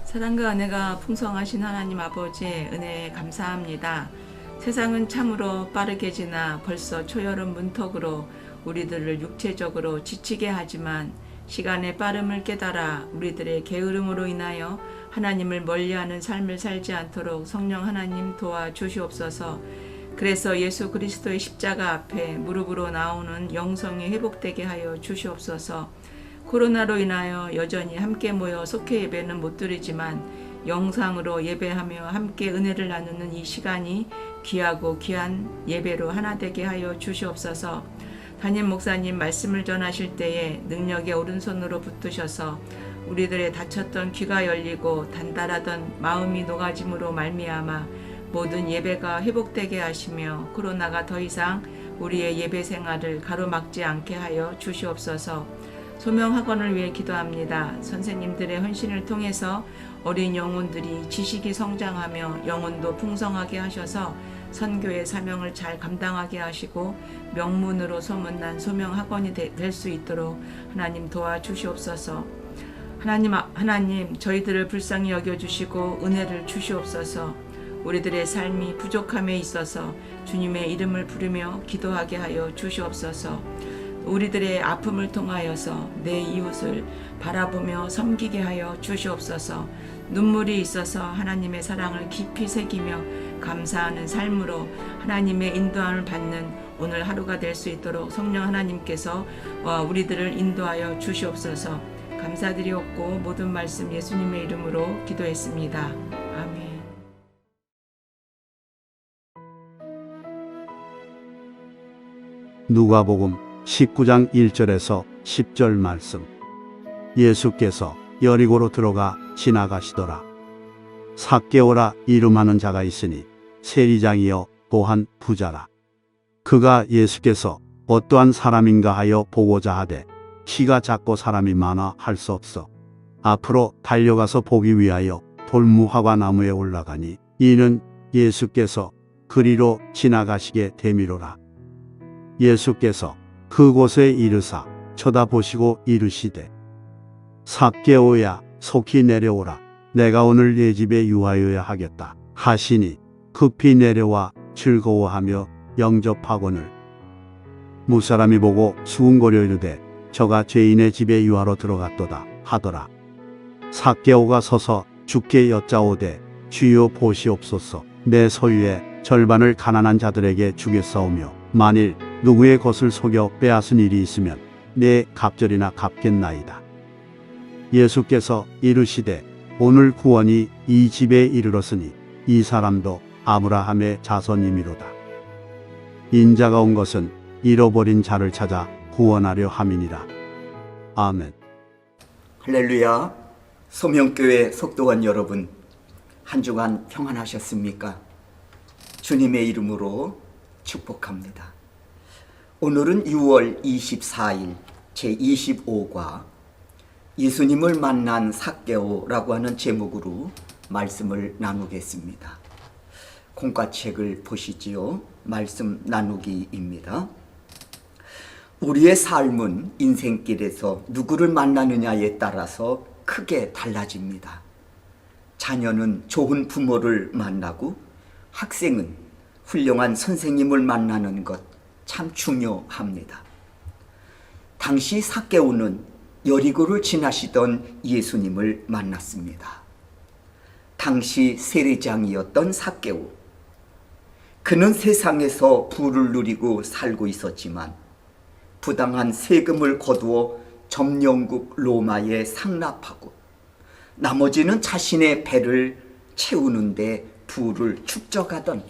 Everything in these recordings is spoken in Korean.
사랑과 은혜가 풍성하신 하나님 아버지의 은혜에 감사합니다. 세상은 참으로 빠르게 지나 벌써 초여름 문턱으로 우리들을 육체적으로 지치게 하지만 시간의 빠름을 깨달아 우리들의 게으름으로 인하여 하나님을 멀리하는 삶을 살지 않도록 성령 하나님 도와주시옵소서. 그래서 예수 그리스도의 십자가 앞에 무릎으로 나오는 영성이 회복되게 하여 주시옵소서. 코로나로 인하여 여전히 함께 모여 속회 예배는 못 드리지만 영상으로 예배하며 함께 은혜를 나누는 이 시간이 귀하고 귀한 예배로 하나 되게 하여 주시옵소서. 담임 목사님 말씀을 전하실 때에 능력의 오른손으로 붙드셔서 우리들의 닫혔던 귀가 열리고 단단하던 마음이 녹아짐으로 말미암아 모든 예배가 회복되게 하시며 코로나가 더 이상 우리의 예배 생활을 가로막지 않게 하여 주시옵소서. 소명학원을 위해 기도합니다. 선생님들의 헌신을 통해서 어린 영혼들이 지식이 성장하며 영혼도 풍성하게 하셔서 선교의 사명을 잘 감당하게 하시고 명문으로 소문난 소명학원이 될 수 있도록 하나님 도와주시옵소서. 하나님 저희들을 불쌍히 여겨주시고 은혜를 주시옵소서. 우리들의 삶이 부족함에 있어서 주님의 이름을 부르며 기도하게 하여 주시옵소서. 우리들의 아픔을 통하여서 내 이웃을 바라보며 섬기게 하여 주시옵소서. 눈물이 있어서 하나님의 사랑을 깊이 새기며 감사하는 삶으로 하나님의 인도함을 받는 오늘 하루가 될 수 있도록 성령 하나님께서 우리들을 인도하여 주시옵소서. 감사드리옵고 모든 말씀 예수님의 이름으로 기도했습니다. 아멘. 누가복음 19장 1절에서 10절 말씀. 예수께서 여리고로 들어가 지나가시더라. 삭개오라 이름하는 자가 있으니 세리장이여 또한 부자라. 그가 예수께서 어떠한 사람인가 하여 보고자 하되 키가 작고 사람이 많아 할 수 없어 앞으로 달려가서 보기 위하여 돌무화과 나무에 올라가니 이는 예수께서 그리로 지나가시게 되미로라. 예수께서 그곳에 이르사 쳐다보시고 이르시되 삭개오야 속히 내려오라. 내가 오늘 네 집에 유하여야 하겠다 하시니 급히 내려와 즐거워하며 영접하거늘 무사람이 보고 수군거려 이르되 저가 죄인의 집에 유하러 들어갔도다 하더라. 삭개오가 서서 주께 여짜오되 주여 보시옵소서. 내 소유의 절반을 가난한 자들에게 주겠사오며 만일 누구의 것을 속여 빼앗은 일이 있으면 내 갑절이나 갚겠나이다. 예수께서 이르시되 오늘 구원이 이 집에 이르렀으니 이 사람도 아브라함의 자손이미로다. 인자가 온 것은 잃어버린 자를 찾아 구원하려 함이니라. 아멘. 할렐루야. 소명교회 속도원 여러분, 한 주간 평안하셨습니까? 주님의 이름으로 축복합니다. 오늘은 6월 24일 제25과 예수님을 만난 삭개오라고 하는 제목으로 말씀을 나누겠습니다. 공과책을 보시지요. 말씀 나누기입니다. 우리의 삶은 인생길에서 누구를 만나느냐에 따라서 크게 달라집니다. 자녀는 좋은 부모를 만나고 학생은 훌륭한 선생님을 만나는 것 참 중요합니다. 당시 삭개오는 여리고를 지나시던 예수님을 만났습니다. 당시 세리장이었던 삭개오. 그는 세상에서 부를 누리고 살고 있었지만 부당한 세금을 거두어 점령국 로마에 상납하고 나머지는 자신의 배를 채우는데 부를 축적하던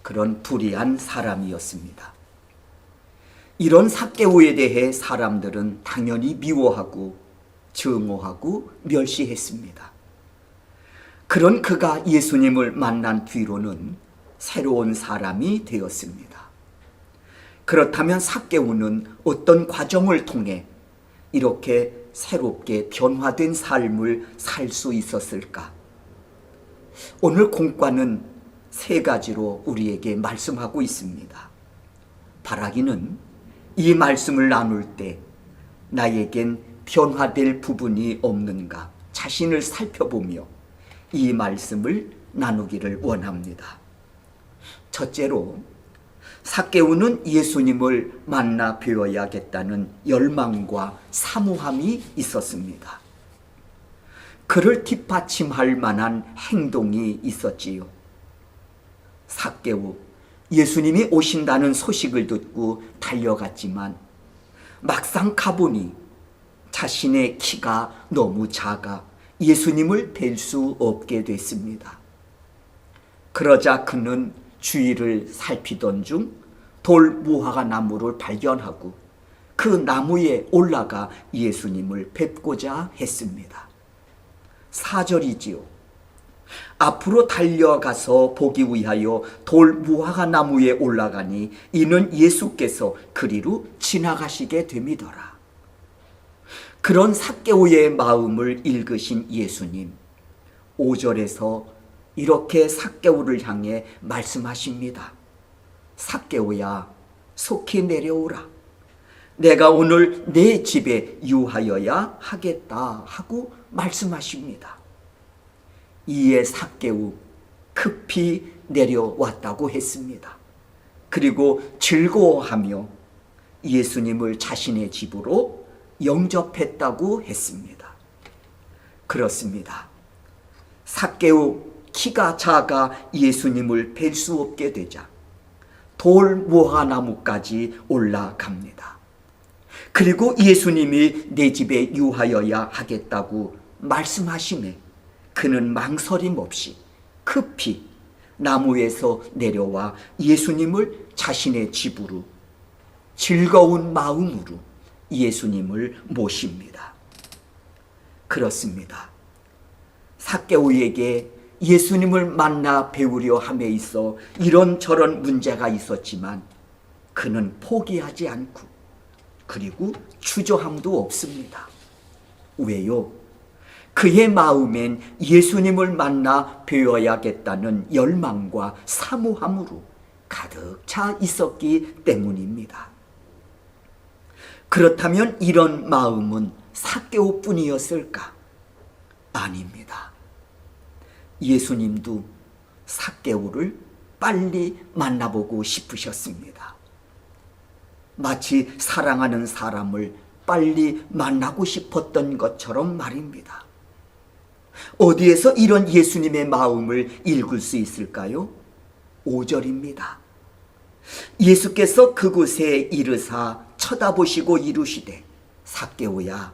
그런 불의한 사람이었습니다. 이런 삭개오에 대해 사람들은 당연히 미워하고 증오하고 멸시했습니다. 그런 그가 예수님을 만난 뒤로는 새로운 사람이 되었습니다. 그렇다면 삭개오는 어떤 과정을 통해 이렇게 새롭게 변화된 삶을 살 수 있었을까? 오늘 공과는 세 가지로 우리에게 말씀하고 있습니다. 바라기는 이 말씀을 나눌 때 나에겐 변화될 부분이 없는가 자신을 살펴보며 이 말씀을 나누기를 원합니다. 첫째로, 삭개오는 예수님을 만나 뵈어야겠다는 열망과 사모함이 있었습니다. 그를 뒷받침할 만한 행동이 있었지요. 삭개오, 예수님이 오신다는 소식을 듣고 달려갔지만 막상 가보니 자신의 키가 너무 작아 예수님을 뵐 수 없게 됐습니다. 그러자 그는 주위를 살피던 중 돌 무화과 나무를 발견하고 그 나무에 올라가 예수님을 뵙고자 했습니다. 4절이지요. 앞으로 달려가서 보기 위하여 돌 무화과 나무에 올라가니 이는 예수께서 그리로 지나가시게 됨이더라. 그런 삭개오의 마음을 읽으신 예수님, 5절에서 이렇게 삭개오를 향해 말씀하십니다. 삭개오야, 속히 내려오라. 내가 오늘 내 집에 유하여야 하겠다 하고 말씀하십니다. 이에 삭개오 급히 내려왔다고 했습니다. 그리고 즐거워하며 예수님을 자신의 집으로 영접했다고 했습니다. 그렇습니다. 삭개오 키가 작아 예수님을 뵐 수 없게 되자 돌 무화과나무까지 올라갑니다. 그리고 예수님이 내 집에 유하여야 하겠다고 말씀하시매 그는 망설임 없이 급히 나무에서 내려와 예수님을 자신의 집으로 즐거운 마음으로 예수님을 모십니다. 그렇습니다. 삭개오에게 예수님을 만나 배우려 함에 있어 이런저런 문제가 있었지만 그는 포기하지 않고 그리고 주저함도 없습니다. 왜요? 그의 마음엔 예수님을 만나 배워야겠다는 열망과 사모함으로 가득 차 있었기 때문입니다. 그렇다면 이런 마음은 삭개오뿐이었을까? 아닙니다. 예수님도 삭개오를 빨리 만나보고 싶으셨습니다. 마치 사랑하는 사람을 빨리 만나고 싶었던 것처럼 말입니다. 어디에서 이런 예수님의 마음을 읽을 수 있을까요? 5절입니다. 예수께서 그곳에 이르사 쳐다보시고 이르시되 삭개오야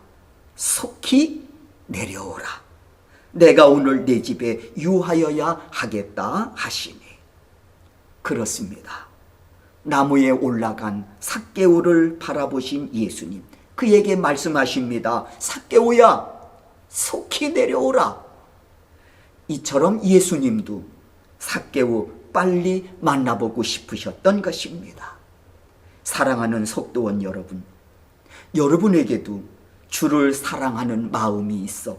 속히 내려오라. 내가 오늘 내 집에 유하여야 하겠다 하시니. 그렇습니다. 나무에 올라간 삭개오를 바라보신 예수님, 그에게 말씀하십니다. 삭개오야 속히 내려오라. 이처럼 예수님도 삭개오 빨리 만나보고 싶으셨던 것입니다. 사랑하는 속도원 여러분, 여러분에게도 주를 사랑하는 마음이 있어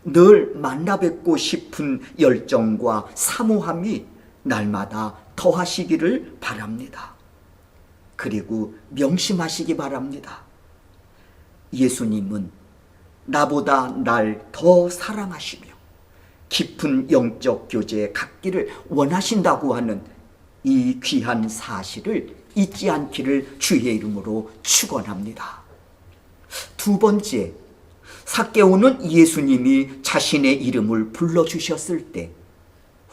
늘 만나 뵙고 싶은 열정과 사모함이 날마다 더하시기를 바랍니다. 그리고 명심하시기 바랍니다. 예수님은 나보다 날 더 사랑하시며 깊은 영적 교제에 갖기를 원하신다고 하는 이 귀한 사실을 잊지 않기를 주의 이름으로 축원합니다. 두 번째, 삭개오는 예수님이 자신의 이름을 불러주셨을 때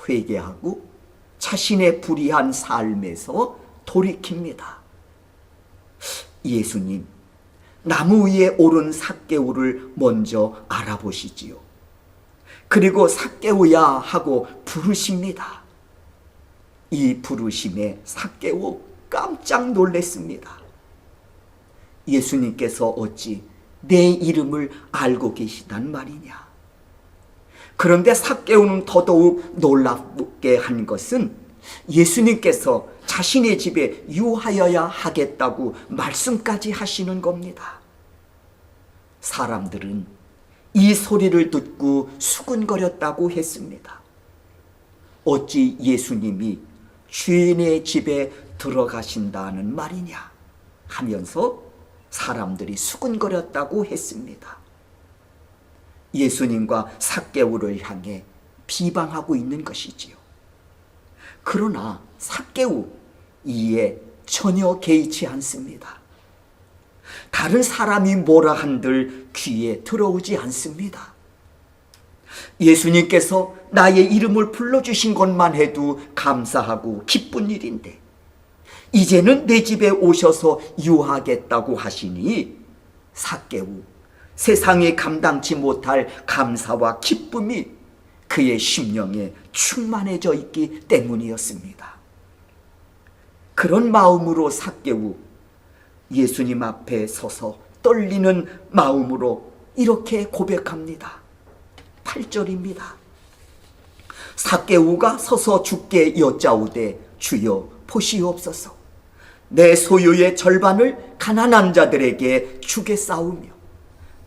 회개하고 자신의 불의한 삶에서 돌이킵니다. 예수님, 나무 위에 오른 삭개오를 먼저 알아보시지요. 그리고 삭개오야 하고 부르십니다. 이 부르심에 삭개오 깜짝 놀랐습니다. 예수님께서 어찌 내 이름을 알고 계시단 말이냐. 그런데 삭개오는 더더욱 놀랍게 한 것은 예수님께서 자신의 집에 유하여야 하겠다고 말씀까지 하시는 겁니다. 사람들은 이 소리를 듣고 수근거렸다고 했습니다. 어찌 예수님이 주인의 집에 들어가신다는 말이냐 하면서 사람들이 수근거렸다고 했습니다. 예수님과 삭개오를 향해 비방하고 있는 것이지요. 그러나 삭개오 이에 전혀 개의치 않습니다. 다른 사람이 뭐라 한들 귀에 들어오지 않습니다. 예수님께서 나의 이름을 불러주신 것만 해도 감사하고 기쁜 일인데 이제는 내 집에 오셔서 유하겠다고 하시니 삭개오 세상에 감당치 못할 감사와 기쁨이 그의 심령에 충만해져 있기 때문이었습니다. 그런 마음으로 삭개오 예수님 앞에 서서 떨리는 마음으로 이렇게 고백합니다. 8절입니다. 삭개오가 서서 주께 여짜오되 주여 보시옵소서. 내 소유의 절반을 가난한 자들에게 주겠사오며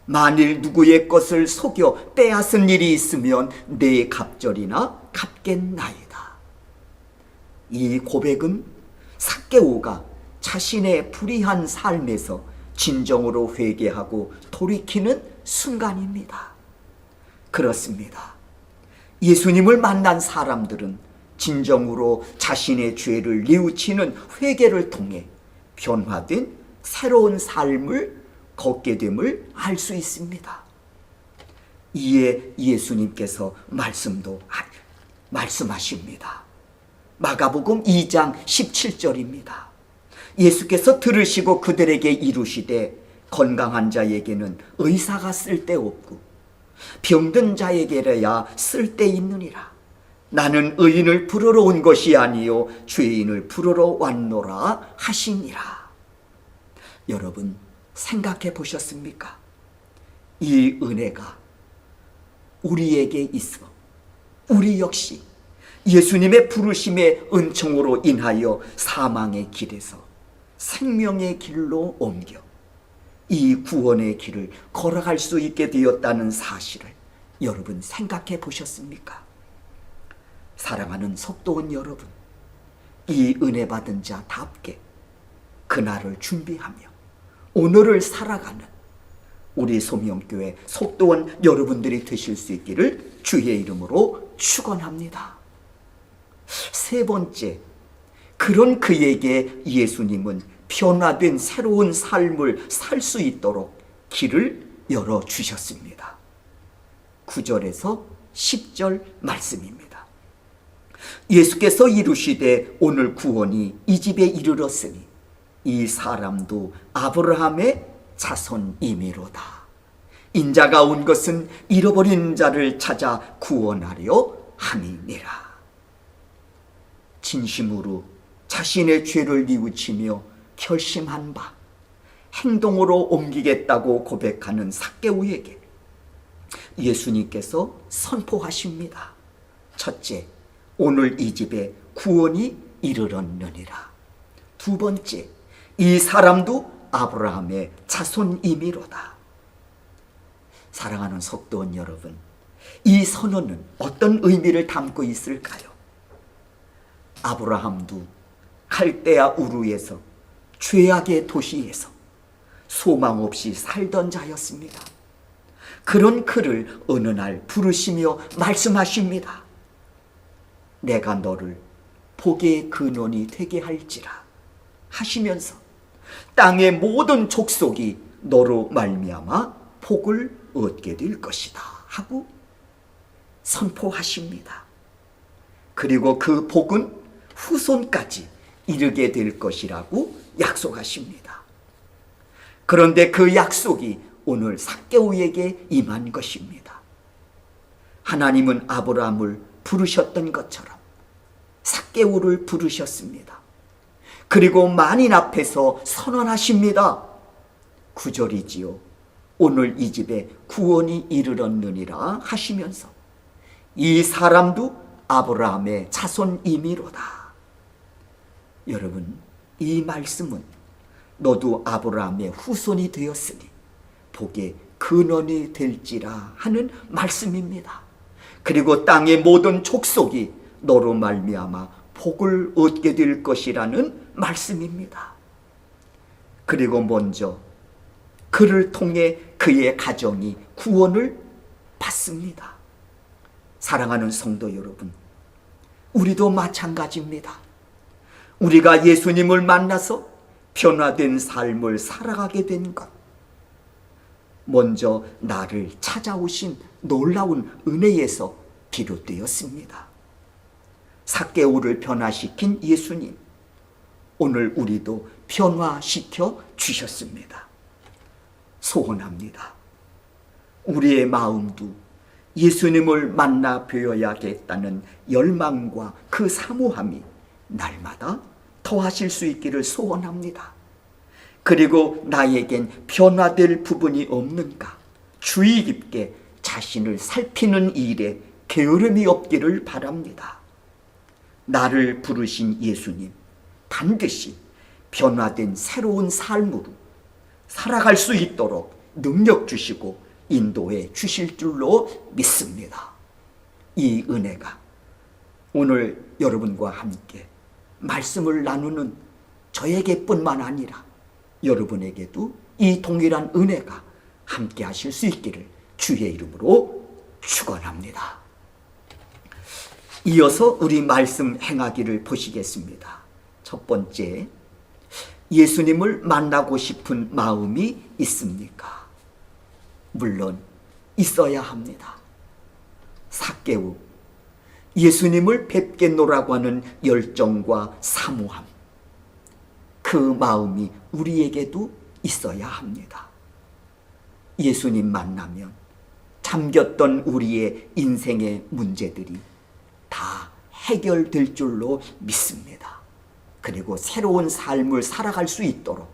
만일 누구의 것을 속여 빼앗은 일이 있으면 내 갑절이나 갚겠나이다. 이 고백은 삭개오가 자신의 불의한 삶에서 진정으로 회개하고 돌이키는 순간입니다. 그렇습니다. 예수님을 만난 사람들은 진정으로 자신의 죄를 뉘우치는 회개를 통해 변화된 새로운 삶을 걷게 됨을 알 수 있습니다. 이에 예수님께서 말씀하십니다. 마가복음 2장 17절입니다. 예수께서 들으시고 그들에게 이르시되 건강한 자에게는 의사가 쓸데없고 병든 자에게라야 쓸데있느니라. 나는 의인을 부르러 온 것이 아니요 죄인을 부르러 왔노라 하시니라. 여러분 생각해 보셨습니까? 이 은혜가 우리에게 있어 우리 역시 예수님의 부르심의 은총으로 인하여 사망의 길에서 생명의 길로 옮겨 이 구원의 길을 걸어갈 수 있게 되었다는 사실을 여러분 생각해 보셨습니까? 사랑하는 속도원 여러분, 이 은혜 받은 자답게 그날을 준비하며 오늘을 살아가는 우리 소명교회 속도원 여러분들이 되실 수 있기를 주의 이름으로 축원합니다. 세 번째, 그런 그에게 예수님은 변화된 새로운 삶을 살 수 있도록 길을 열어주셨습니다. 9절에서 10절 말씀입니다. 예수께서 이르시되 오늘 구원이 이 집에 이르렀으니 이 사람도 아브라함의 자손이미로다. 인자가 온 것은 잃어버린 자를 찾아 구원하려 함이니라. 진심으로 자신의 죄를 뉘우치며 결심한 바 행동으로 옮기겠다고 고백하는 삭개오에게 예수님께서 선포하십니다. 첫째, 오늘 이 집에 구원이 이르렀느니라. 두 번째, 이 사람도 아브라함의 자손이미로다. 사랑하는 속도원 여러분, 이 선언은 어떤 의미를 담고 있을까요? 아브라함도 갈대아 우르에서 죄악의 도시에서 소망 없이 살던 자였습니다. 그런 그를 어느 날 부르시며 말씀하십니다. 내가 너를 복의 근원이 되게 할지라 하시면서 땅의 모든 족속이 너로 말미암아 복을 얻게 될 것이다 하고 선포하십니다. 그리고 그 복은 후손까지 이르게 될 것이라고 약속하십니다. 그런데 그 약속이 오늘 삭개오에게 임한 것입니다. 하나님은 아브라함을 부르셨던 것처럼 삭개오를 부르셨습니다. 그리고 만인 앞에서 선언하십니다. 9절이지요. 오늘 이 집에 구원이 이르렀느니라 하시면서 이 사람도 아브라함의 자손이미로다. 여러분, 이 말씀은 너도 아브라함의 후손이 되었으니 복의 근원이 될지라 하는 말씀입니다. 그리고 땅의 모든 족속이 너로 말미암아 복을 얻게 될 것이라는 말씀입니다. 그리고 먼저 그를 통해 그의 가정이 구원을 받습니다. 사랑하는 성도 여러분, 우리도 마찬가지입니다. 우리가 예수님을 만나서 변화된 삶을 살아가게 된 것, 먼저 나를 찾아오신 놀라운 은혜에서 비롯되었습니다. 삭개오를 변화시킨 예수님, 오늘 우리도 변화시켜 주셨습니다. 소원합니다. 우리의 마음도 예수님을 만나 뵈어야겠다는 열망과 그 사모함이 날마다 더하실 수 있기를 소원합니다. 그리고 나에겐 변화될 부분이 없는가 주의 깊게 자신을 살피는 일에 게으름이 없기를 바랍니다. 나를 부르신 예수님, 반드시 변화된 새로운 삶으로 살아갈 수 있도록 능력 주시고 인도해 주실 줄로 믿습니다. 이 은혜가 오늘 여러분과 함께 말씀을 나누는 저에게뿐만 아니라 여러분에게도 이 동일한 은혜가 함께 하실 수 있기를 주의 이름으로 축원합니다. 이어서 우리 말씀 행하기를 보시겠습니다. 첫 번째, 예수님을 만나고 싶은 마음이 있습니까? 물론 있어야 합니다. 삭개오, 예수님을 뵙겠노라고 하는 열정과 사모함, 그 마음이 우리에게도 있어야 합니다. 예수님 만나면 잠겼던 우리의 인생의 문제들이 다 해결될 줄로 믿습니다. 그리고 새로운 삶을 살아갈 수 있도록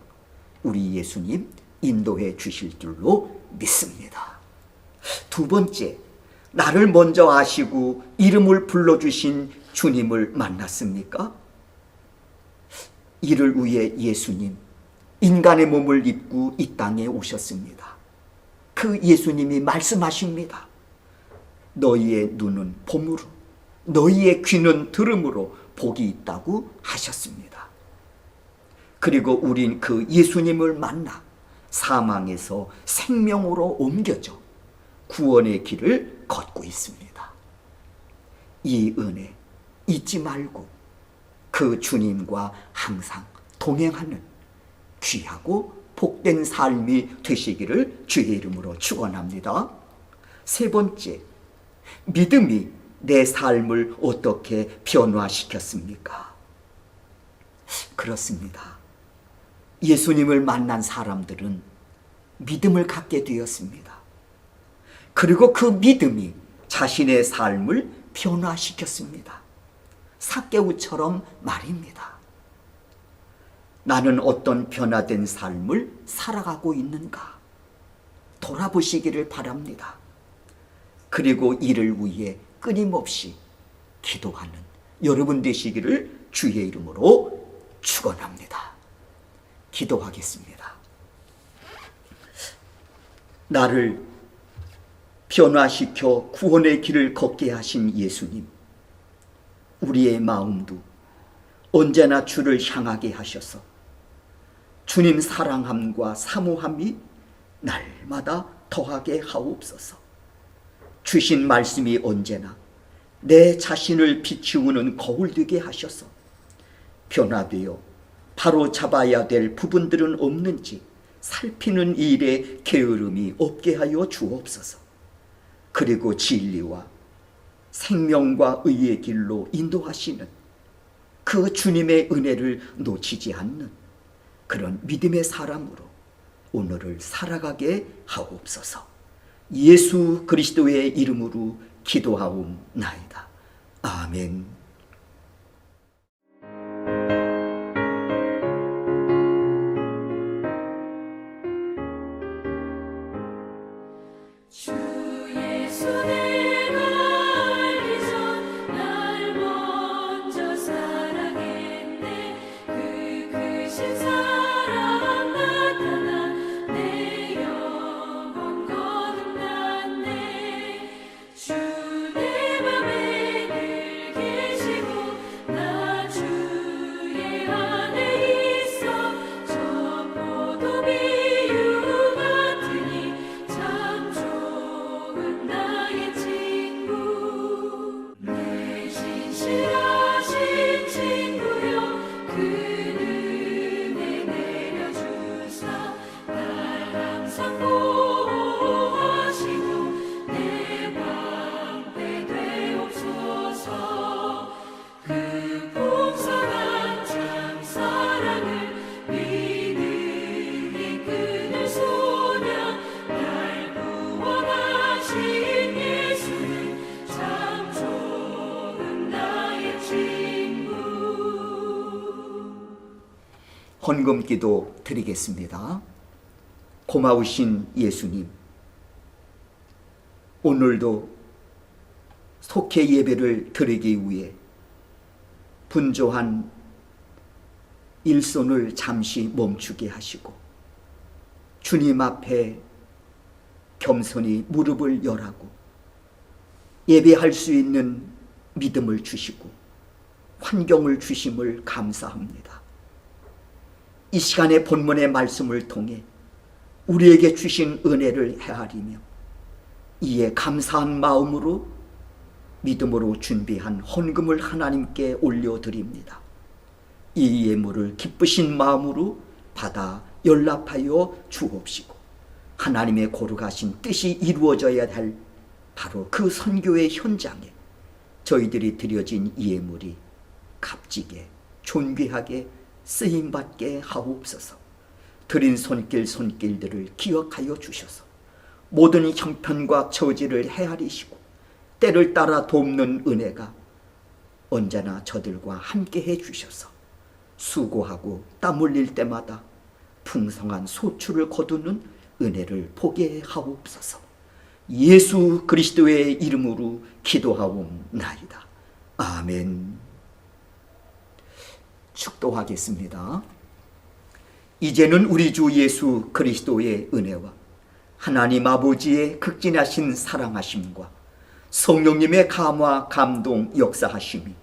우리 예수님 인도해 주실 줄로 믿습니다. 두 번째, 나를 먼저 아시고 이름을 불러주신 주님을 만났습니까? 이를 위해 예수님 인간의 몸을 입고 이 땅에 오셨습니다. 그 예수님이 말씀하십니다. 너희의 눈은 봄으로, 너희의 귀는 들음으로 복이 있다고 하셨습니다. 그리고 우린 그 예수님을 만나 사망에서 생명으로 옮겨져 구원의 길을 걷고 있습니다. 이 은혜 잊지 말고 그 주님과 항상 동행하는 귀하고 복된 삶이 되시기를 주의 이름으로 축원합니다. 세 번째, 믿음이 내 삶을 어떻게 변화시켰습니까? 그렇습니다. 예수님을 만난 사람들은 믿음을 갖게 되었습니다. 그리고 그 믿음이 자신의 삶을 변화시켰습니다. 삭개오처럼 말입니다. 나는 어떤 변화된 삶을 살아가고 있는가 돌아보시기를 바랍니다. 그리고 이를 위해 끊임없이 기도하는 여러분 되시기를 주의 이름으로 축원합니다. 기도하겠습니다. 나를 변화시켜 구원의 길을 걷게 하신 예수님, 우리의 마음도 언제나 주를 향하게 하셔서 주님 사랑함과 사모함이 날마다 더하게 하옵소서. 주신 말씀이 언제나 내 자신을 비추는 거울 되게 하셔서 변화되어 바로 잡아야 될 부분들은 없는지 살피는 일에 게으름이 없게 하여 주옵소서. 그리고 진리와 생명과 의의 길로 인도하시는 그 주님의 은혜를 놓치지 않는 그런 믿음의 사람으로 오늘을 살아가게 하옵소서. 예수 그리스도의 이름으로 기도하옵나이다. 아멘. 주 예수 내가 알기 전 날 먼저 사랑했네. 그 크신 사랑 나타나 내 영혼 거듭났네. 주 내 맘에 늘 계시 헌금기도 드리겠습니다. 고마우신 예수님, 오늘도 속회 예배를 드리기 위해 분주한 일손을 잠시 멈추게 하시고 주님 앞에 겸손히 무릎을 열하고 예배할 수 있는 믿음을 주시고 환경을 주심을 감사합니다. 이 시간에 본문의 말씀을 통해 우리에게 주신 은혜를 헤아리며 이에 감사한 마음으로 믿음으로 준비한 헌금을 하나님께 올려드립니다. 이 예물을 기쁘신 마음으로 받아 연락하여 주옵시고 하나님의 거룩하신 뜻이 이루어져야 할 바로 그 선교의 현장에 저희들이 드려진 이 예물이 값지게 존귀하게 쓰임받게 하옵소서. 드린 손길들을 기억하여 주셔서 모든 형편과 처지를 헤아리시고 때를 따라 돕는 은혜가 언제나 저들과 함께해 주셔서 수고하고 땀 흘릴 때마다 풍성한 소출을 거두는 은혜를 보게 하옵소서. 예수 그리스도의 이름으로 기도하옵나이다. 아멘. 축도하겠습니다. 이제는 우리 주 예수 그리스도의 은혜와 하나님 아버지의 극진하신 사랑하심과 성령님의 감화 감동 역사하심이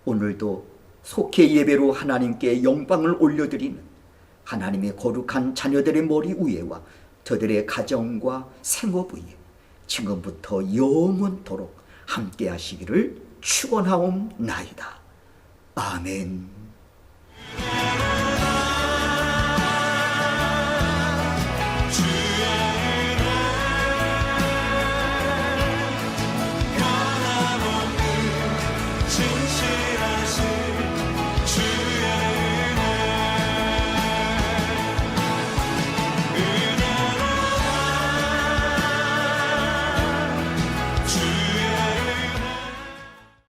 오늘도 속회 예배로 하나님께 영광을 올려드리는 하나님의 거룩한 자녀들의 머리 위에와 저들의 가정과 생업 위에 지금부터 영원토록 함께 하시기를 축원하옵나이다. 아멘.